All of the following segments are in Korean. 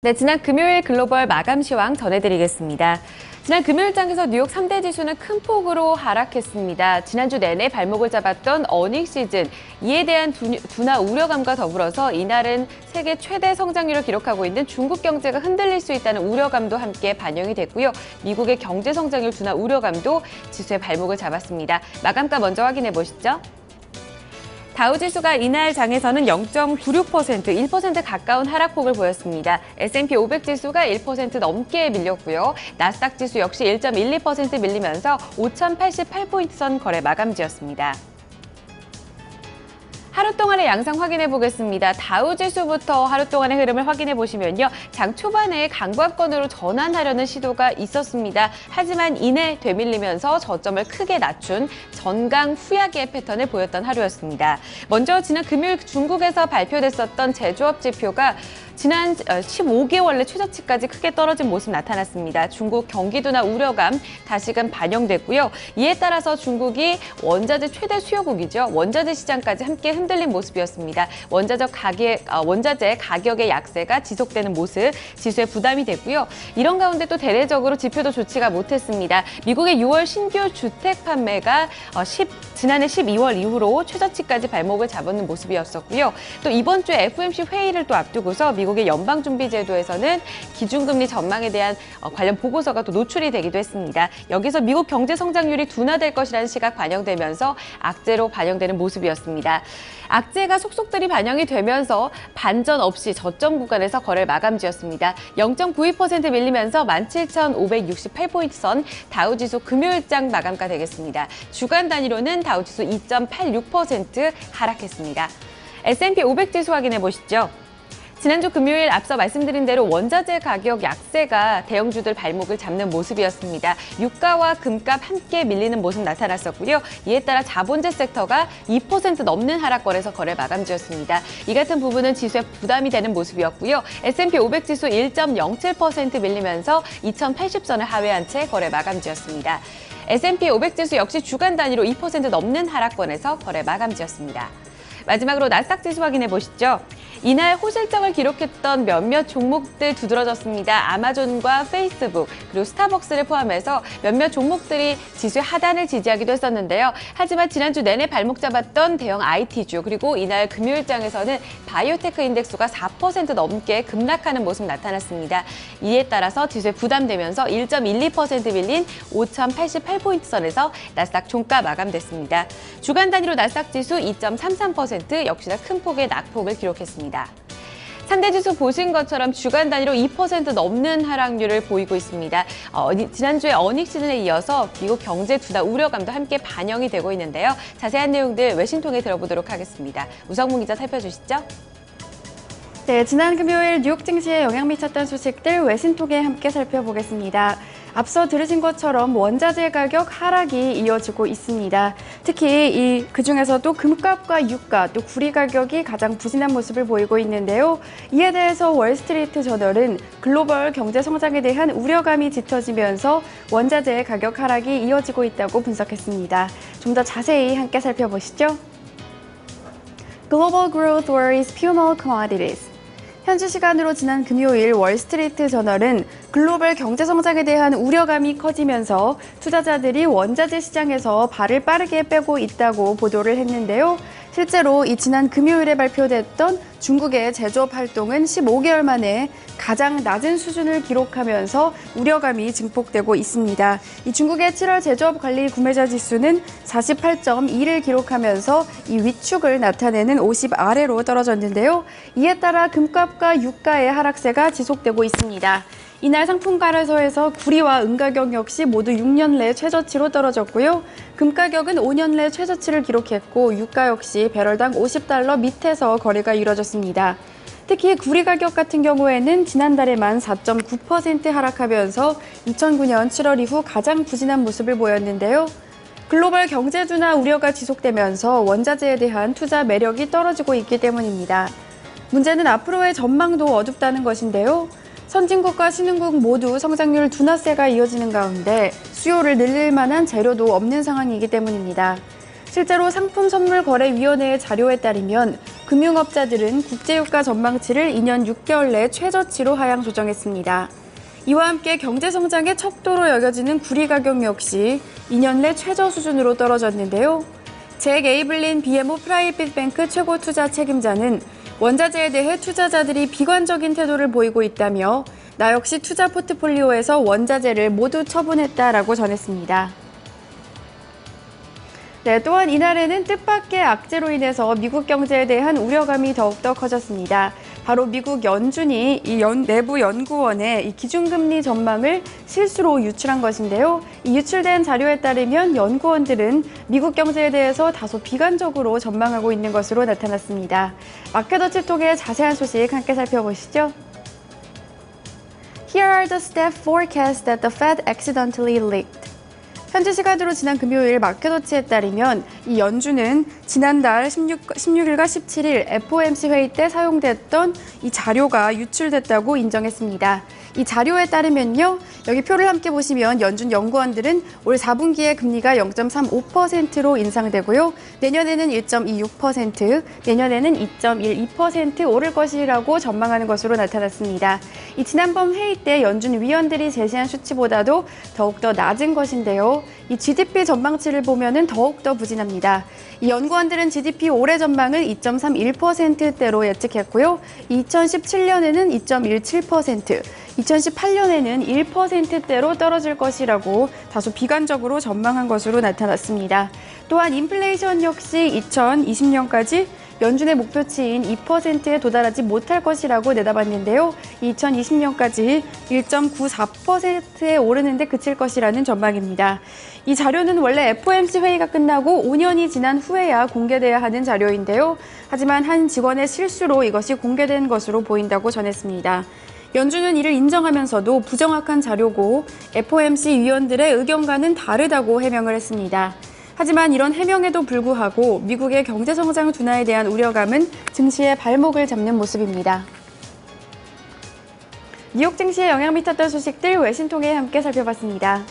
네, 지난 금요일 글로벌 마감 시황 전해드리겠습니다. 지난 금요일장에서 뉴욕 3대 지수는 큰 폭으로 하락했습니다. 지난주 내내 발목을 잡았던 어닝 시즌, 이에 대한 둔화 우려감과 더불어서 이날은 세계 최대 성장률을 기록하고 있는 중국 경제가 흔들릴 수 있다는 우려감도 함께 반영이 됐고요. 미국의 경제 성장률 둔화 우려감도 지수의 발목을 잡았습니다. 마감가 먼저 확인해 보시죠. 다우지수가 이날 장에서는 0.96%, 1% 가까운 하락폭을 보였습니다. S&P 500 지수가 1% 넘게 밀렸고요. 나스닥 지수 역시 1.12% 밀리면서 5,088포인트 선 거래 마감지였습니다. 하루 동안의 양상 확인해 보겠습니다. 다우지수부터 하루 동안의 흐름을 확인해 보시면요. 장 초반에 강보합권으로 전환하려는 시도가 있었습니다. 하지만 이내 되밀리면서 저점을 크게 낮춘 전강 후약의 패턴을 보였던 하루였습니다. 먼저 지난 금요일 중국에서 발표됐었던 제조업 지표가 지난 15개월 내 최저치까지 크게 떨어진 모습 나타났습니다. 중국 경기 둔화 우려감 다시금 반영됐고요. 이에 따라서 중국이 원자재 최대 수요국이죠. 원자재 시장까지 함께 흔들린 모습이었습니다. 원자재 가격의 약세가 지속되는 모습, 지수에 부담이 됐고요. 이런 가운데 또 대대적으로 지표도 좋지가 못했습니다. 미국의 6월 신규 주택 판매가 지난해 12월 이후로 최저치까지 발목을 잡은 모습이었었고요. 또 이번 주에 FOMC 회의를 또 앞두고서 미국의 연방준비제도에서는 기준금리 전망에 대한 관련 보고서가 또 노출이 되기도 했습니다. 여기서 미국 경제 성장률이 둔화될 것이라는 시각 반영되면서 악재로 반영되는 모습이었습니다. 악재가 속속들이 반영이 되면서 반전 없이 저점 구간에서 거래를 마감지었습니다. 0.92% 밀리면서 17,568포인트 선 다우지수 금요일장 마감가 되겠습니다. 주간 단위로는 다우지수 2.86% 하락했습니다. S&P 500 지수 확인해 보시죠. 지난주 금요일 앞서 말씀드린 대로 원자재 가격 약세가 대형주들 발목을 잡는 모습이었습니다. 유가와 금값 함께 밀리는 모습 나타났었고요. 이에 따라 자본재 섹터가 2% 넘는 하락권에서 거래 마감지였습니다. 이 같은 부분은 지수에 부담이 되는 모습이었고요. S&P 500 지수 1.07% 밀리면서 2080선을 하회한 채 거래 마감지였습니다. S&P 500 지수 역시 주간 단위로 2% 넘는 하락권에서 거래 마감지였습니다. 마지막으로 나스닥 지수 확인해 보시죠. 이날 호실적을 기록했던 몇몇 종목들 두드러졌습니다. 아마존과 페이스북, 그리고 스타벅스를 포함해서 몇몇 종목들이 지수의 하단을 지지하기도 했었는데요. 하지만 지난주 내내 발목 잡았던 대형 IT주, 그리고 이날 금요일장에서는 바이오테크 인덱스가 4% 넘게 급락하는 모습 나타났습니다. 이에 따라서 지수에 부담되면서 1.12% 밀린 5,088포인트 선에서 나스닥 종가 마감됐습니다. 주간 단위로 나스닥 지수 2.33%, 역시나 큰 폭의 낙폭을 기록했습니다. 3대 지수 보신 것처럼 주간 단위로 2% 넘는 하락률을 보이고 있습니다. 지난주에 어닝 시즌에 이어서 미국 경제 둔화 우려감도 함께 반영이 되고 있는데요. 자세한 내용들 외신 통해 들어보도록 하겠습니다. 우성문 기자 살펴주시죠. 네, 지난 금요일 뉴욕 증시에 영향 미쳤던 소식들 외신 통해 함께 살펴보겠습니다. 앞서 들으신 것처럼 원자재 가격 하락이 이어지고 있습니다. 특히 그중에서도 금값과 유가, 또 구리 가격이 가장 부진한 모습을 보이고 있는데요. 이에 대해서 월스트리트 저널은 글로벌 경제 성장에 대한 우려감이 짙어지면서 원자재 가격 하락이 이어지고 있다고 분석했습니다. 좀 더 자세히 함께 살펴보시죠. Global growth worries fuel commodities. 현지 시간으로 지난 금요일 월스트리트 저널은 글로벌 경제 성장에 대한 우려감이 커지면서 투자자들이 원자재 시장에서 발을 빠르게 빼고 있다고 보도를 했는데요. 실제로 지난 금요일에 발표됐던 중국의 제조업 활동은 15개월 만에 가장 낮은 수준을 기록하면서 우려감이 증폭되고 있습니다. 중국의 7월 제조업 관리 구매자 지수는 48.2를 기록하면서 위축을 나타내는 50 아래로 떨어졌는데요. 이에 따라 금값과 유가의 하락세가 지속되고 있습니다. 이날 상품 거래소에서 구리와 은 가격 역시 모두 6년 내 최저치로 떨어졌고요. 금 가격은 5년 내 최저치를 기록했고 유가 역시 배럴당 $50 밑에서 거래가 이뤄졌습니다. 특히 구리 가격 같은 경우에는 지난달에만 4.9% 하락하면서 2009년 7월 이후 가장 부진한 모습을 보였는데요. 글로벌 경제 둔화 우려가 지속되면서 원자재에 대한 투자 매력이 떨어지고 있기 때문입니다. 문제는 앞으로의 전망도 어둡다는 것인데요. 선진국과 신흥국 모두 성장률 둔화세가 이어지는 가운데 수요를 늘릴 만한 재료도 없는 상황이기 때문입니다. 실제로 상품선물거래위원회의 자료에 따르면 금융업자들은 국제유가 전망치를 2년 6개월 내 최저치로 하향 조정했습니다. 이와 함께 경제성장의 척도로 여겨지는 구리 가격 역시 2년 내 최저 수준으로 떨어졌는데요. 잭 에이블린 BMO 프라이빗 뱅크 최고 투자 책임자는 원자재에 대해 투자자들이 비관적인 태도를 보이고 있다며 나 역시 투자 포트폴리오에서 원자재를 모두 처분했다라고 전했습니다. 네, 또한 이날에는 뜻밖의 악재로 인해서 미국 경제에 대한 우려감이 더욱더 커졌습니다. 바로 미국 연준이 내부 연구원의 이 기준금리 전망을 실수로 유출한 것인데요. 이 유출된 자료에 따르면 연구원들은 미국 경제에 대해서 다소 비관적으로 전망하고 있는 것으로 나타났습니다. 마켓워치 통해 자세한 소식 함께 살펴보시죠. Here are the staff forecasts that the Fed accidentally leaked. 현지 시간으로 지난 금요일 마켓워치에 따르면 이 연준은 지난달 16일과 17일 FOMC 회의 때 사용됐던 이 자료가 유출됐다고 인정했습니다. 이 자료에 따르면요, 여기 표를 함께 보시면 연준 연구원들은 올 4분기에 금리가 0.35%로 인상되고요. 내년에는 1.26%, 내년에는 2.12% 오를 것이라고 전망하는 것으로 나타났습니다. 이 지난번 회의 때 연준 위원들이 제시한 수치보다도 더욱더 낮은 것인데요. 이 GDP 전망치를 보면은 더욱더 부진합니다. 이 연구원들은 GDP 올해 전망을 2.31%대로 예측했고요. 2017년에는 2.17%, 2018년에는 1%대로 떨어질 것이라고 다소 비관적으로 전망한 것으로 나타났습니다. 또한 인플레이션 역시 2020년까지 연준의 목표치인 2%에 도달하지 못할 것이라고 내다봤는데요. 2020년까지 1.94%에 오르는 데 그칠 것이라는 전망입니다. 이 자료는 원래 FOMC 회의가 끝나고 5년이 지난 후에야 공개돼야 하는 자료인데요. 하지만 한 직원의 실수로 이것이 공개된 것으로 보인다고 전했습니다. 연준은 이를 인정하면서도 부정확한 자료고 FOMC 위원들의 의견과는 다르다고 해명을 했습니다. 하지만 이런 해명에도 불구하고 미국의 경제성장 둔화에 대한 우려감은 증시의 발목을 잡는 모습입니다. 뉴욕 증시에 영향 미쳤던 소식들 외신 통해 함께 살펴봤습니다.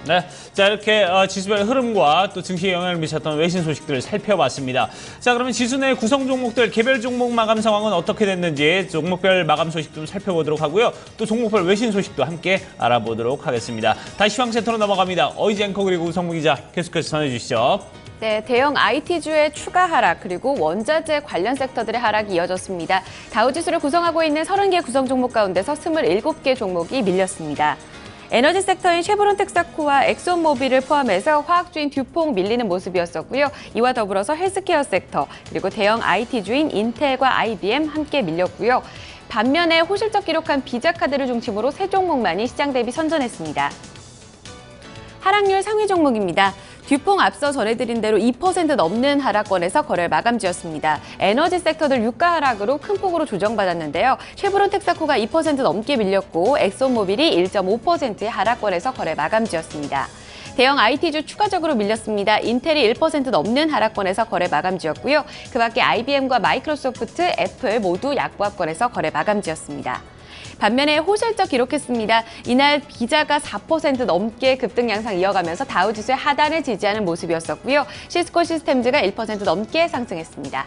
네, 자 이렇게 지수별 흐름과 또 증시에 영향을 미쳤던 외신 소식들을 살펴봤습니다. 자, 그러면 지수 내 구성 종목들 개별 종목 마감 상황은 어떻게 됐는지 종목별 마감 소식 좀 살펴보도록 하고요. 또 종목별 외신 소식도 함께 알아보도록 하겠습니다. 다시 시황센터로 넘어갑니다. 어이지 앵커 그리고 우성무 기자 계속해서 전해주시죠. 네, 대형 IT주의 추가 하락 그리고 원자재 관련 섹터들의 하락이 이어졌습니다. 다우지수를 구성하고 있는 30개 구성 종목 가운데서 27개 종목이 밀렸습니다. 에너지 섹터인 쉐보론 텍사코와 엑소모빌을 포함해서 화학주인 듀퐁 밀리는 모습이었었고요. 이와 더불어서 헬스케어 섹터 그리고 대형 IT주인 인텔과 IBM 함께 밀렸고요. 반면에 호실적 기록한 비자카드를 중심으로 세 종목만이 시장 대비 선전했습니다. 하락률 상위 종목입니다. 듀퐁 앞서 전해드린 대로 2% 넘는 하락권에서 거래를 마감지었습니다. 에너지 섹터들 유가 하락으로 큰 폭으로 조정받았는데요. 쉐보론 텍사코가 2% 넘게 밀렸고 엑소모빌이 1.5%의 하락권에서 거래 마감지었습니다. 대형 IT주 추가적으로 밀렸습니다. 인텔이 1% 넘는 하락권에서 거래 마감지었고요. 그 밖에 IBM과 마이크로소프트, 애플 모두 약보합권에서 거래 마감지었습니다. 반면에 호실적 기록했습니다. 이날 비자가 4% 넘게 급등 양상 이어가면서 다우지수의 하단을 지지하는 모습이었었고요. 시스코 시스템즈가 1% 넘게 상승했습니다.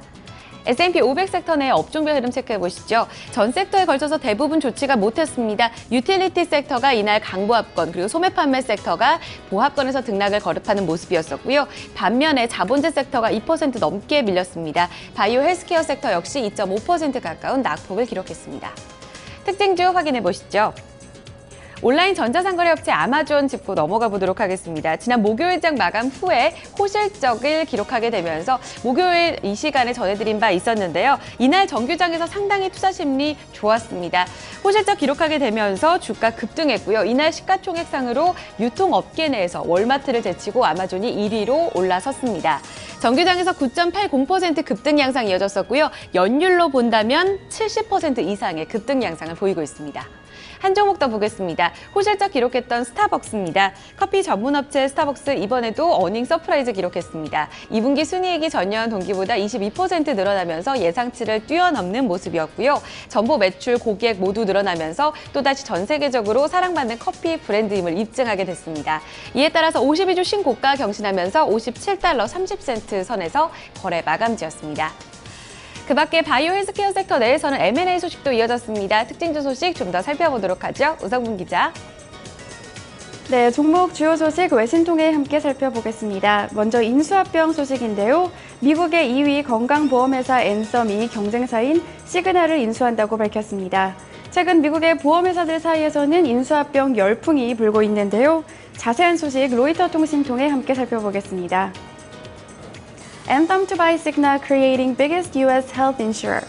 S&P 500 섹터 내 업종별 흐름 체크해보시죠. 전 섹터에 걸쳐서 대부분 좋지가 못했습니다. 유틸리티 섹터가 이날 강보합권, 그리고 소매 판매 섹터가 보합권에서 등락을 거듭하는 모습이었었고요. 반면에 자본재 섹터가 2% 넘게 밀렸습니다. 바이오 헬스케어 섹터 역시 2.5% 가까운 낙폭을 기록했습니다. 특징주 확인해보시죠. 온라인 전자상거래 업체 아마존 짚고 넘어가 보도록 하겠습니다. 지난 목요일장 마감 후에 호실적을 기록하게 되면서 목요일 이 시간에 전해드린 바 있었는데요. 이날 정규장에서 상당히 투자 심리 좋았습니다. 호실적 기록하게 되면서 주가 급등했고요. 이날 시가총액상으로 유통업계 내에서 월마트를 제치고 아마존이 1위로 올라섰습니다. 정규장에서 9.80% 급등 양상이 이어졌었고요. 연율로 본다면 70% 이상의 급등 양상을 보이고 있습니다. 한 종목 더 보겠습니다. 호실적 기록했던 스타벅스입니다. 커피 전문업체 스타벅스 이번에도 어닝 서프라이즈 기록했습니다. 2분기 순이익이 전년 동기보다 22% 늘어나면서 예상치를 뛰어넘는 모습이었고요. 전보 매출, 고객 모두 늘어나면서 또다시 전 세계적으로 사랑받는 커피 브랜드임을 입증하게 됐습니다. 이에 따라서 52주 신고가 경신하면서 $57.30 선에서 거래 마감지었습니다. 그 밖에 바이오 헬스케어 섹터 내에서는 M&A 소식도 이어졌습니다. 특징주 소식 좀 더 살펴보도록 하죠. 우성분 기자. 네, 종목 주요 소식 외신 통해 함께 살펴보겠습니다. 먼저 인수합병 소식인데요. 미국의 2위 건강보험회사 앤썸이 경쟁사인 시그나를 인수한다고 밝혔습니다. 최근 미국의 보험회사들 사이에서는 인수합병 열풍이 불고 있는데요. 자세한 소식 로이터 통신 통해 함께 살펴보겠습니다. Anthem to buy Cigna creating biggest U.S. health insurer.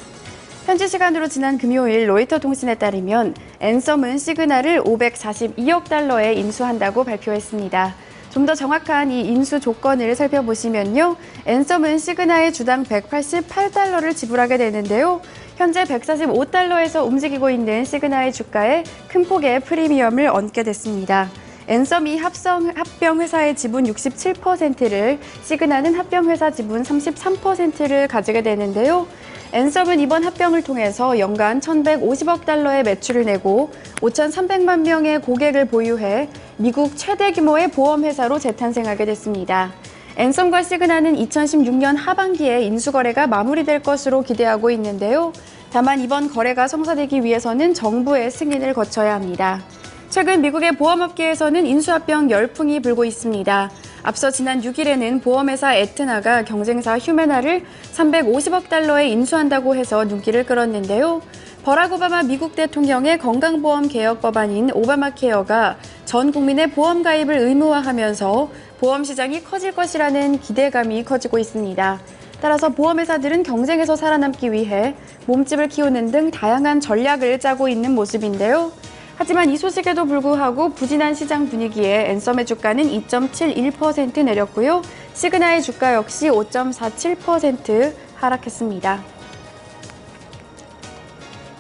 현지 시간으로 지난 금요일 로이터 통신에 따르면 앤썸은 시그나를 542억 달러에 인수한다고 발표했습니다. 좀 더 정확한 이 인수 조건을 살펴보시면요. 앤썸은 시그나에 주당 188달러를 지불하게 되는데요. 현재 145달러에서 움직이고 있는 시그나의 주가에 큰 폭의 프리미엄을 얹게 됐습니다. 앤썸이 합병회사의 지분 67%를, 시그나는 합병회사 지분 33%를 가지게 되는데요. 앤썸은 이번 합병을 통해서 연간 1,150억 달러의 매출을 내고 5,300만 명의 고객을 보유해 미국 최대 규모의 보험회사로 재탄생하게 됐습니다. 앤썸과 시그나는 2016년 하반기에 인수거래가 마무리될 것으로 기대하고 있는데요. 다만 이번 거래가 성사되기 위해서는 정부의 승인을 거쳐야 합니다. 최근 미국의 보험업계에서는 인수합병 열풍이 불고 있습니다. 앞서 지난 6일에는 보험회사 에트나가 경쟁사 휴메나를 350억 달러에 인수한다고 해서 눈길을 끌었는데요. 버락 오바마 미국 대통령의 건강보험 개혁 법안인 오바마 케어가 전 국민의 보험 가입을 의무화하면서 보험 시장이 커질 것이라는 기대감이 커지고 있습니다. 따라서 보험회사들은 경쟁에서 살아남기 위해 몸집을 키우는 등 다양한 전략을 짜고 있는 모습인데요. 하지만 이 소식에도 불구하고 부진한 시장 분위기에 앤썸의 주가는 2.71% 내렸고요. 시그나의 주가 역시 5.47% 하락했습니다.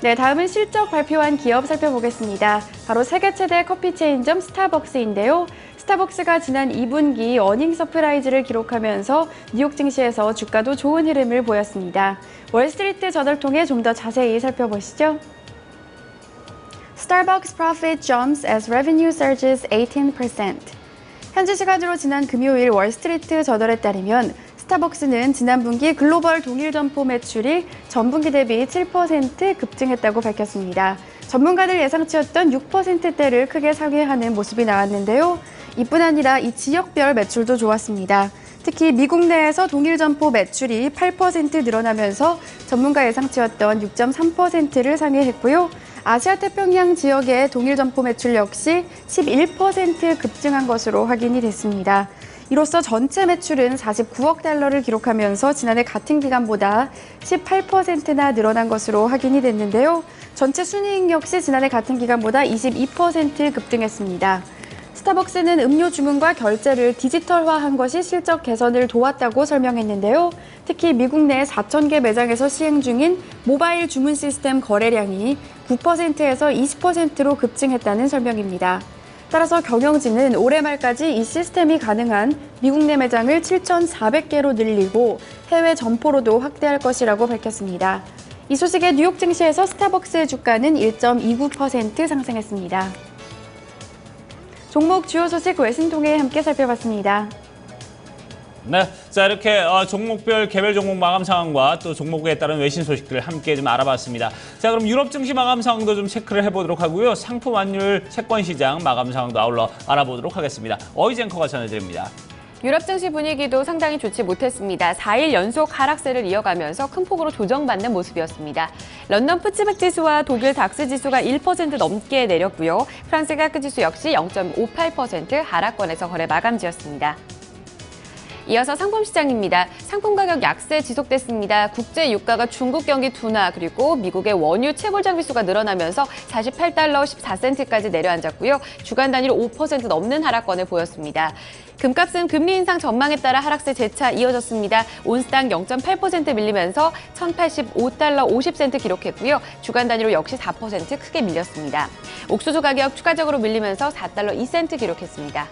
네, 다음은 실적 발표한 기업 살펴보겠습니다. 바로 세계 최대 커피 체인점 스타벅스인데요. 스타벅스가 지난 2분기 어닝 서프라이즈를 기록하면서 뉴욕 증시에서 주가도 좋은 흐름을 보였습니다. 월스트리트 저널 통해 좀 더 자세히 살펴보시죠. Starbucks profit jumps as revenue surges 18%. 현지 시간으로 지난 금요일 월스트리트 저널에 따르면 스타벅스는 지난 분기 글로벌 동일 점포 매출이 전분기 대비 7% 급증했다고 밝혔습니다. 전문가들 예상치였던 6%대를 크게 상회하는 모습이 나왔는데요. 이뿐 아니라 이 지역별 매출도 좋았습니다. 특히 미국 내에서 동일 점포 매출이 8% 늘어나면서 전문가 예상치였던 6.3%를 상회했고요. 아시아 태평양 지역의 동일 점포 매출 역시 11% 급증한 것으로 확인이 됐습니다. 이로써 전체 매출은 49억 달러를 기록하면서 지난해 같은 기간보다 18%나 늘어난 것으로 확인이 됐는데요. 전체 순이익 역시 지난해 같은 기간보다 22% 급등했습니다. 스타벅스는 음료 주문과 결제를 디지털화한 것이 실적 개선을 도왔다고 설명했는데요. 특히 미국 내 4,000개 매장에서 시행 중인 모바일 주문 시스템 거래량이 9%에서 20%로 급증했다는 설명입니다. 따라서 경영진은 올해 말까지 이 시스템이 가능한 미국 내 매장을 7,400개로 늘리고 해외 점포로도 확대할 것이라고 밝혔습니다. 이 소식에 뉴욕 증시에서 스타벅스의 주가는 1.29% 상승했습니다. 종목 주요 소식 외신 통해 함께 살펴봤습니다. 네, 자 이렇게 종목별 개별 종목 마감 상황과 또 종목에 따른 외신 소식들을 함께 좀 알아봤습니다. 자 그럼 유럽 증시 마감 상황도 좀 체크를 해보도록 하고요. 상품 환율 채권 시장 마감 상황도 아울러 알아보도록 하겠습니다. 어이즈 앵커가 전해드립니다. 유럽 증시 분위기도 상당히 좋지 못했습니다. 4일 연속 하락세를 이어가면서 큰 폭으로 조정받는 모습이었습니다. 런던 푸츠백 지수와 독일 닥스 지수가 1% 넘게 내렸고요. 프랑스 카크 지수 역시 0.58% 하락권에서 거래 마감지였습니다. 이어서 상품 시장입니다. 상품 가격 약세 지속됐습니다. 국제 유가가 중국 경기 둔화 그리고 미국의 원유 채굴 장비수가 늘어나면서 48달러 14센트까지 내려앉았고요. 주간 단위로 5% 넘는 하락권을 보였습니다. 금값은 금리 인상 전망에 따라 하락세 재차 이어졌습니다. 온스당 0.8% 밀리면서 1,085달러 50센트 기록했고요. 주간 단위로 역시 4% 크게 밀렸습니다. 옥수수 가격 추가적으로 밀리면서 4달러 2센트 기록했습니다.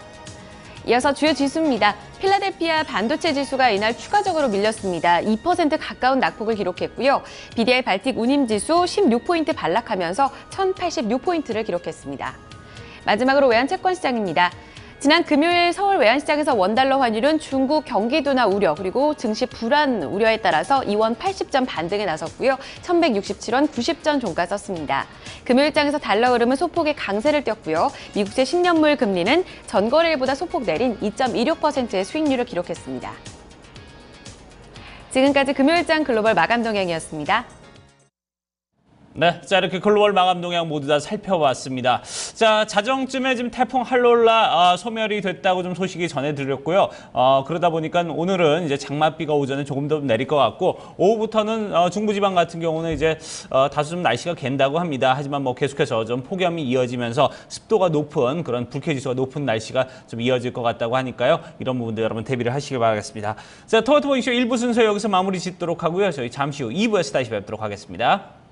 이어서 주요 지수입니다. 필라델피아 반도체 지수가 이날 추가적으로 밀렸습니다. 2% 가까운 낙폭을 기록했고요. BDI 발틱 운임 지수 16포인트 반락하면서 1,086포인트를 기록했습니다. 마지막으로 외환 채권 시장입니다. 지난 금요일 서울 외환시장에서 원달러 환율은 중국 경기 둔화 우려 그리고 증시 불안 우려에 따라서 2원 80전 반등에 나섰고요. 1167원 90전 종가 썼습니다. 금요일장에서 달러 흐름은 소폭의 강세를 띄었고요. 미국제 10년물 금리는 전거래일보다 소폭 내린 2.26%의 수익률을 기록했습니다. 지금까지 금요일장 글로벌 마감 동향이었습니다. 네, 자 이렇게 글로벌 마감 동향 모두 다 살펴봤습니다. 자 자정쯤에 지금 태풍 할롤라 소멸이 됐다고 좀 소식이 전해드렸고요. 그러다 보니까 오늘은 이제 장맛비가 오전에 조금 더 내릴 것 같고 오후부터는 중부지방 같은 경우는 이제 다소 좀 날씨가 갠다고 합니다. 하지만 뭐 계속해서 좀 폭염이 이어지면서 습도가 높은 그런 불쾌지수가 높은 날씨가 좀 이어질 것 같다고 하니까요. 이런 부분들 여러분 대비를 하시길 바라겠습니다. 자 토마토 모닝쇼 1부 순서 여기서 마무리 짓도록 하고요. 저희 잠시 후 2부에서 다시 뵙도록 하겠습니다.